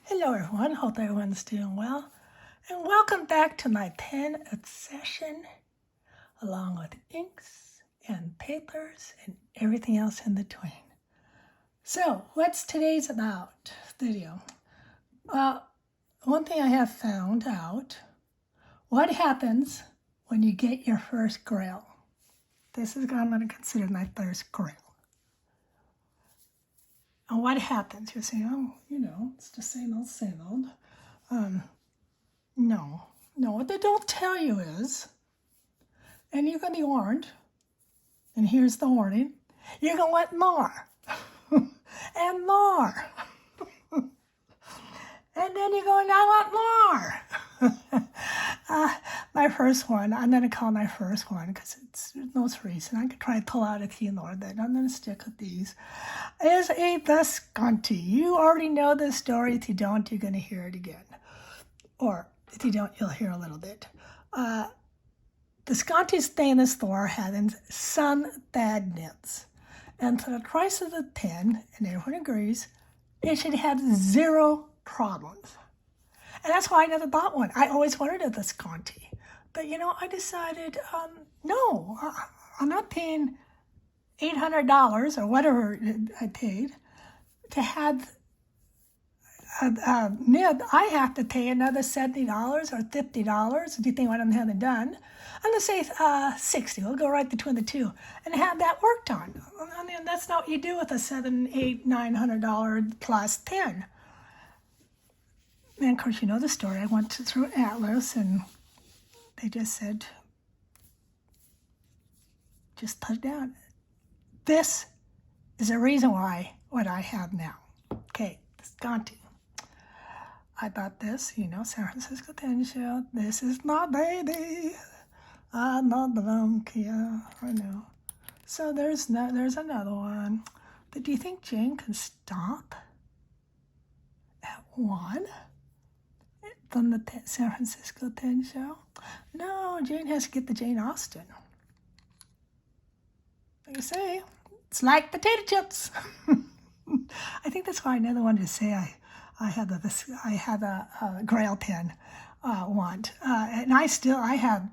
Hello everyone, hope everyone's doing well. And welcome back to my pen obsession, along with inks and papers and everything else in between. So, what's today's about video? One thing I have found out, what happens when you get your first GRAIL? This is what I'm going to consider my first GRAIL. And what happens? You're saying, oh, it's the same old. No. What they don't tell you is, and you're going to be warned, and here's the warning, you're going to want more, and more. And then you're going, I want more. My first one, I'm going to call my first one because it's the most recent. I could try to pull out a few more, then I'm going to stick with these. Is a Visconti. You already know this story. If you don't, you're going to hear it again. Or if you don't, you'll hear a little bit. Visconti's stainless store had some bad nibs. And for the price of the pen, and everyone agrees, it should have zero problems. And that's why I never bought one. I always wanted a Visconti. But, I decided, no, I'm not paying $800 or whatever I paid to have a nib. I have to pay another $70 or $50, depending on what I'm having done. I'm going to say $60. We'll go right between the two and have that worked on. I mean, that's not what you do with a $700, $800, $900 plus pen. And of course, you know the story. I went through Atlas, and they just said, just put it down. This is the reason why what I have now. Okay, Visconti. I bought this, San Francisco Pen Show. This is my baby. I'm not the monkey, I know. So there's another one. But do you think Jane can stop at one from the San Francisco Pen Show? No, Jane has to get the Jane Austen. Like I say, it's like potato chips. I think that's why I never wanted to say I had a GRAIL pen want. And I have,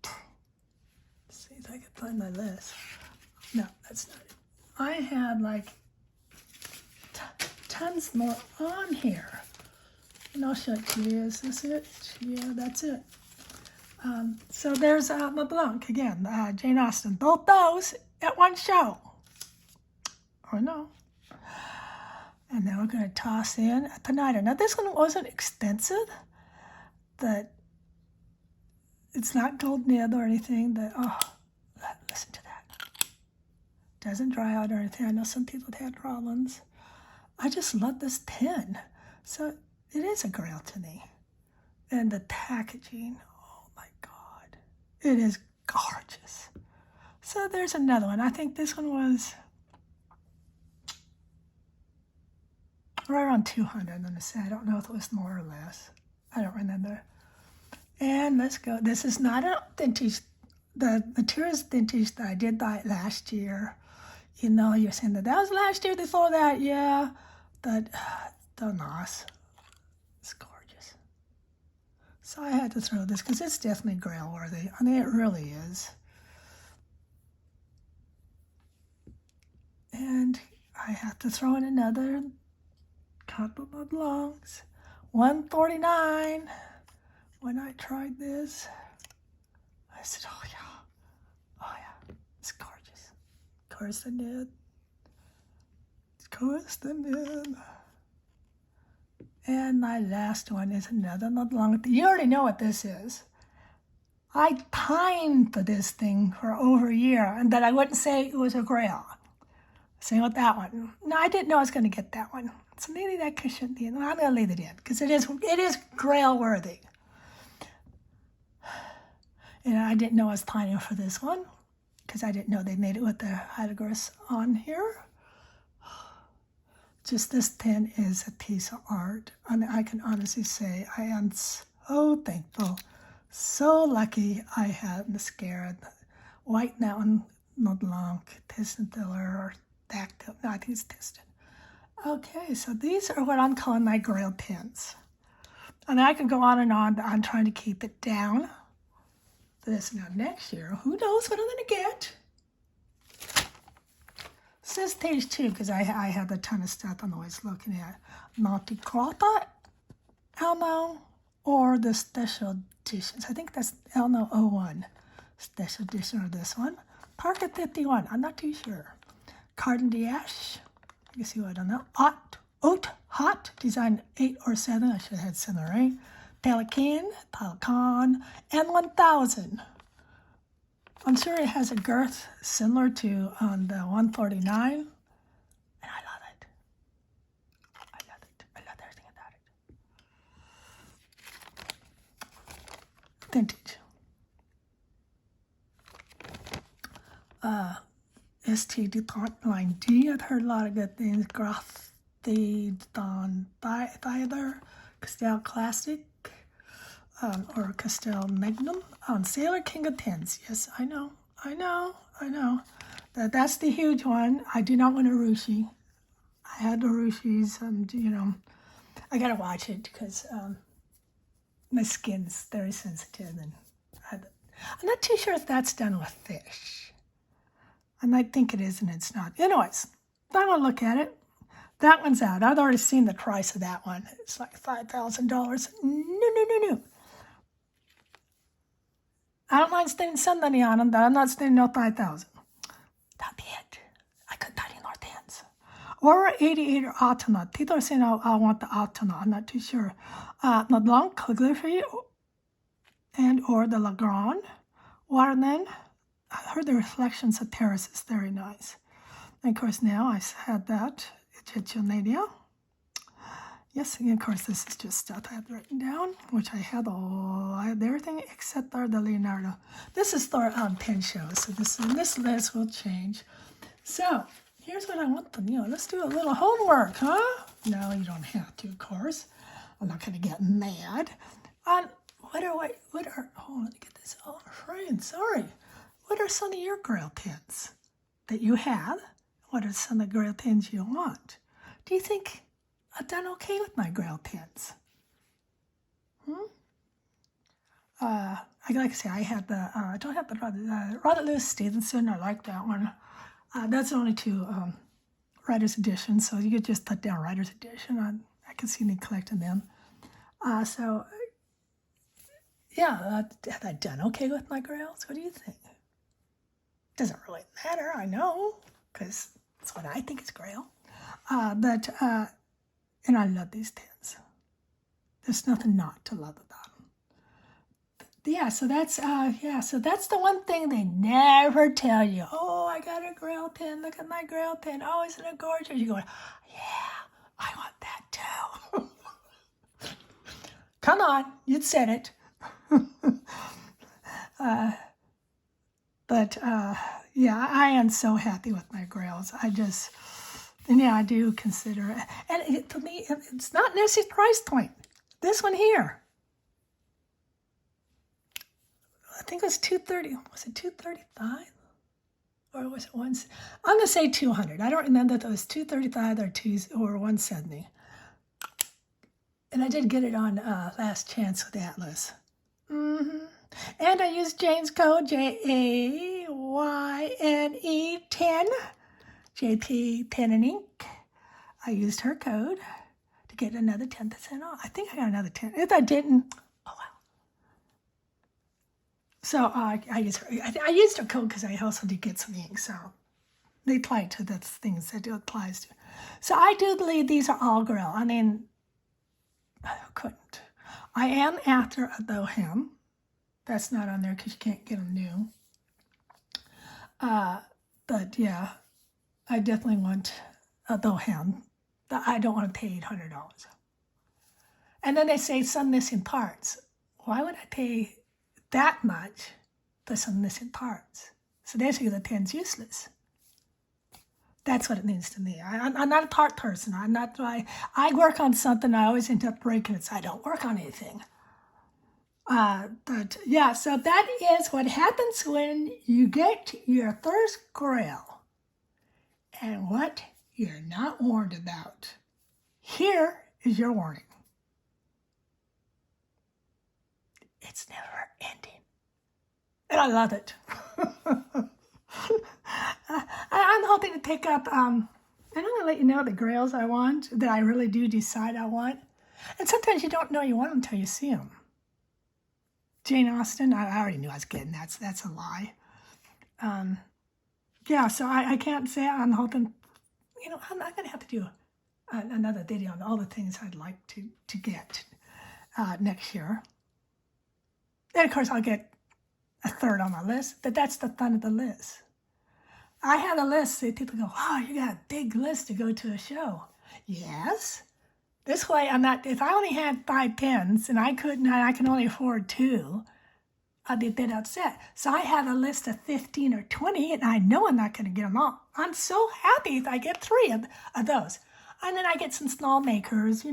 let's see if I can find my list. No, that's not it. I had like tons more on here. And I'll show it to you. Is this it? Yeah, that's it. So there's LeBlanc again, Jane Austen. Both those at one show. Or no. And then we're going to toss in a Pinida. Now this one wasn't expensive, but it's not gold nib or anything. Listen to that. Doesn't dry out or anything. I know some people have had problems. I just love this pen. So it is a GRAIL to me. And the packaging, oh my God. It is gorgeous. So there's another one. I think this one was right around 200, I'm going to say. I don't know if it was more or less. I don't remember. And let's go. This is not a vintage. The material is vintage that I did buy it last year. You're saying that was last year before that. Yeah. But the NOS. It's gorgeous. So I had to throw this because it's definitely GRAIL worthy. I mean, it really is. And I have to throw in another couple of LeBlancs. $149. When I tried this, I said, oh yeah, it's gorgeous. Of course the nib. And my last one is another LeBlanc. You already know what this is. I pined for this thing for over a year, and that I wouldn't say it was a GRAIL. Same with that one. No, I didn't know I was going to get that one. So maybe that shouldn't be in. I'm going to leave it in because it is GRAIL worthy. And I didn't know I was pining for this one because I didn't know they made it with the hieroglyphs on here. Just this pen is a piece of art. I mean, I can honestly say I am so thankful, so lucky I have mascara, White Mountain LeBlanc, Piston Filler, or Dactyl. No, I think it's Piston. Okay, so these are what I'm calling my GRAIL pins. And I can go on and on, but I'm trying to keep it down. This now next year, who knows what I'm going to get? This is page 2 because I have a ton of stuff I'm always looking at. Monte Carlo, Elmo, or the special editions. I think that's Elmo 01. Special edition or this one. Parker 51, I'm not too sure. Cardin d'Ash, I guess you I don't know. Haute Hot, design 8 or 7. I should have had 7 or 8. Pelican, and 1000. I'm sure it has a girth similar to on the 149. And I love it. I love it. I love everything about it. Vintage. ST DuPont line D. I've heard a lot of good things. Graph the Don Theater, Castell Classic, or Castell Magnum. Sailor King of Pins. Yes, I know. That's the huge one. I do not want a Rushi. I had the Rushis, and I gotta watch it because my skin's very sensitive, and I'm not too sure if that's done with fish. I might think it is, and it's not. Anyways, I want to look at it. That one's out. I've already seen the price of that one. It's like $5,000. No. I don't mind spending some money on them, but I'm not spending no $5,000. That'd be it. I couldn't buy any more pins. Or 88 or Altona. People are saying I want the Altona. I'm not too sure. LeBlanc calligraphy and or the Legrand. Waterland. I heard the reflections of Paris is very nice. And of course now I had that. Egyptian. Yes, and of course this is just stuff I have written down, which I had everything except the Leonardo. This is Thor on pen show, so this list will change. So here's what I want them. Let's do a little homework, huh? No, you don't have to, of course. I'm not gonna get mad. What are let me get this all framed. Sorry. What are some of your GRAIL pins that you have? What are some of the GRAIL pins you want? Do you think I've done okay with my GRAIL pins? Like I say, I had the, I don't have the Robert Louis Stevenson. I like that one. That's only 2 Writer's Edition, so you could just put down Writer's Edition. I can see me collecting them. Yeah, have I done okay with my GRAILs? What do you think? Doesn't really matter, I know, because that's what I think is GRAIL. And I love these pins. There's nothing not to love about them. Yeah, so that's the one thing they never tell you. Oh, I got a GRAIL pin. Look at my GRAIL pin. Oh, isn't it gorgeous? You go, yeah, I want that too. Come on, you said it. Yeah, I am so happy with my GRAILs. I do consider it. And to me, it's not necessarily price point. This one here, I think it was $230. Was it $235? Or was it once? I'm gonna say $200. I don't remember if it was $235 or $170. And I did get it on Last Chance with Atlas. And I used Jane's code, JAYNE 10, JP Pen and Ink. I used her code to get another 10% off. I think I got another 10. If I didn't, oh well. So I used her code because I also did get some ink. So they apply to the things that it applies to. So I do believe these are all GRAIL. I mean, I couldn't. I am after a Bohem. That's not on there because you can't get them new. But yeah, I definitely want a Bohem. I don't want to pay $800. And then they say some missing parts. Why would I pay that much for some missing parts? So basically the pen's useless. That's what it means to me. I'm not a part person. I work on something, I always end up breaking it, so I don't work on anything. But yeah, so that is what happens when you get your first GRAIL and what you're not warned about. here is your warning. It's never ending. And I love it. I'm hoping to take up, I'm going to let you know the grails I want, that I really do decide I want. And sometimes you don't know you want them until you see them. Jane Austen, I already knew I was getting that, so that's a lie. Yeah, so I can't say I'm hoping, I'm not going to have to do another video on all the things I'd like to get next year. And of course, I'll get a third on my list, but that's the fun of the list. I had a list, so people go, wow, you got a big list to go to a show. Yes. This way, if I only had 5 pens and I can only afford 2, I'd be a bit upset. So I have a list of 15 or 20, and I know I'm not going to get them all. I'm so happy if I get 3 of those. And then I get some small makers,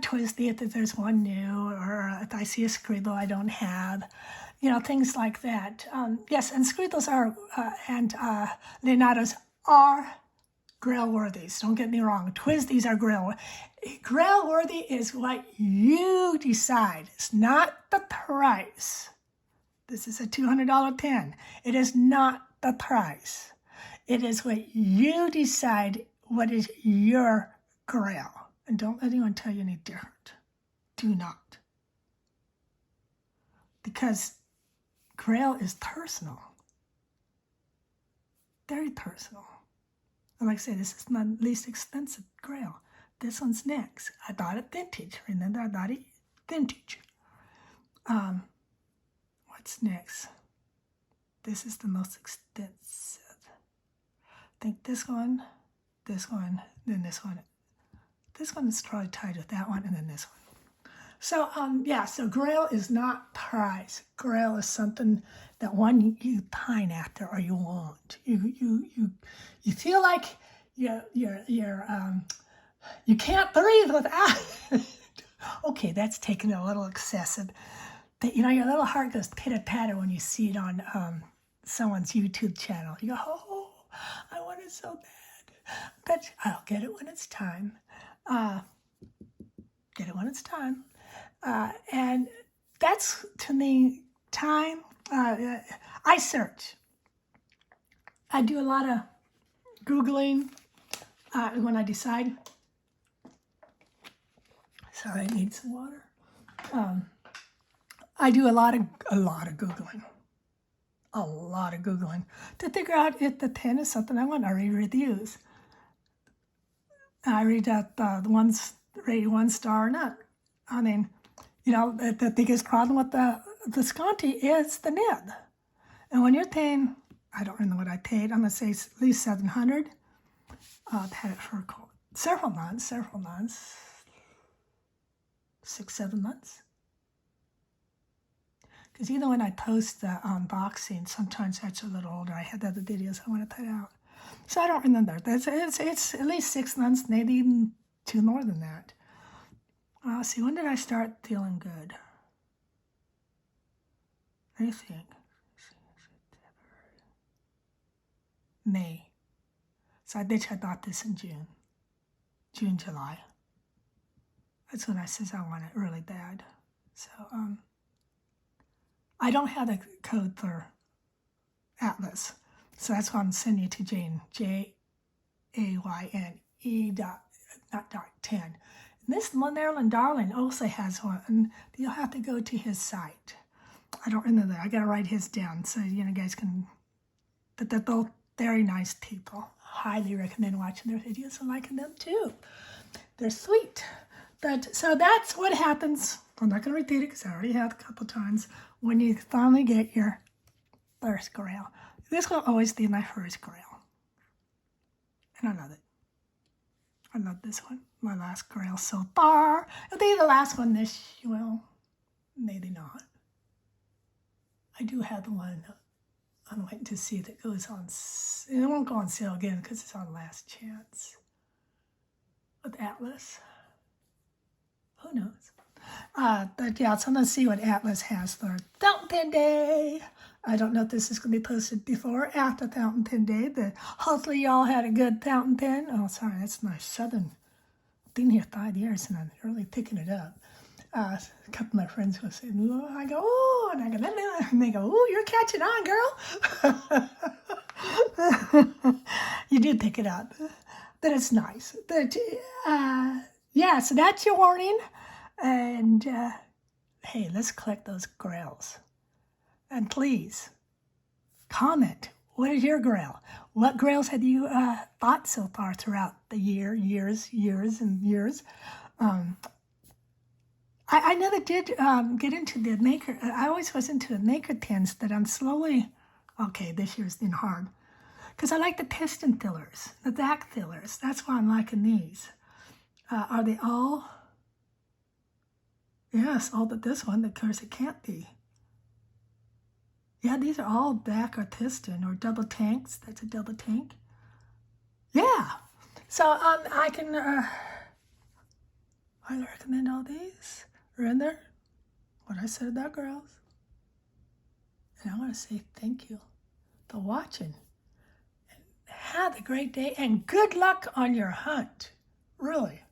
Twisty if there's one new, or if I see a Scribble I don't have, things like that. Yes, and Scribbles and Leonardo's are Grail worthies. Don't get me wrong. Twisties are Grail. Grail worthy is what you decide. It's not the price. This is a $200 pen. It is not the price. It is what you decide what is your Grail. And don't let anyone tell you any different. Do not. Because Grail is personal. Very personal. And like I say, this is my least expensive Grail. This one's next. I bought it vintage. Remember, I bought it vintage. What's next? This is the most expensive. I think this one, then this one. This one is probably tied with that one, and then this one. So, so Grail is not price. Grail is something that you pine after or you want. You feel like you can't breathe without it. Okay, that's taking it a little excessive. But your little heart goes pitter-patter when you see it on someone's YouTube channel. You go, oh, I want it so bad. But I'll get it when it's time. Get it when it's time. And that's, to me, time. I search. I do a lot of Googling when I decide. Sorry, I need some water. I do a lot of Googling. A lot of Googling to figure out if the pen is something I want. I read reviews. I read that the ones rated 1 star or not. I mean, the biggest problem with the Visconti is the nib. And when you're paying, I don't remember what I paid, I'm going to say at least $700. I've had it for several months, 6-7 months. Because even when I post the unboxing, sometimes that's a little older. I had other videos I want to put out. So I don't remember. It's at least 6 months, maybe even 2 more than that. See, when did I start feeling good? Let me think. May. So I bet you I bought this in June, July. That's when I says I want it really bad. So, I don't have a code for Atlas. So that's why I'm sending it to Jane, Jayne .10. And this Maryland Darling also has one, and you'll have to go to his site. I don't remember. I got to write his down so guys can. But they're both very nice people. Highly recommend watching their videos and liking them too. They're sweet. But so that's what happens. I'm not going to repeat it because I already have a couple times. When you finally get your first Grail. This will always be my first Grail. And I love it. I love this one. My last Grail so far. It'll be the last one well, maybe not. I do have the one I'm waiting to see that goes on. It won't go on sale again because it's on last chance. With Atlas. Who knows? But yeah, so I'm going to see what Atlas has for Fountain Pen Day. I don't know if this is going to be posted before or after Fountain Pen Day, but hopefully y'all had a good fountain pen. Oh, sorry, that's my southern been here 5 years and I'm really picking it up. A couple of my friends will say, oh, I go, oh, and I go, and they go, oh, you're catching on, girl. You do pick it up, but it's nice. But yeah, so that's your warning. And hey, let's collect those grails. And please comment. What is your grail? What grails have you thought so far throughout the years and years? I never did get into the maker. I always was into the maker pins that I'm slowly, okay, this year's been hard. Because I like the piston fillers, the back fillers. That's why I'm liking these. Are they all? Yes, all but this one. Of course, it can't be. Yeah, these are all back or piston or double tanks. That's a double tank. Yeah. So I can highly recommend all these. Are in there. What I said about girls. And I want to say thank you for watching. And have a great day and good luck on your hunt. Really.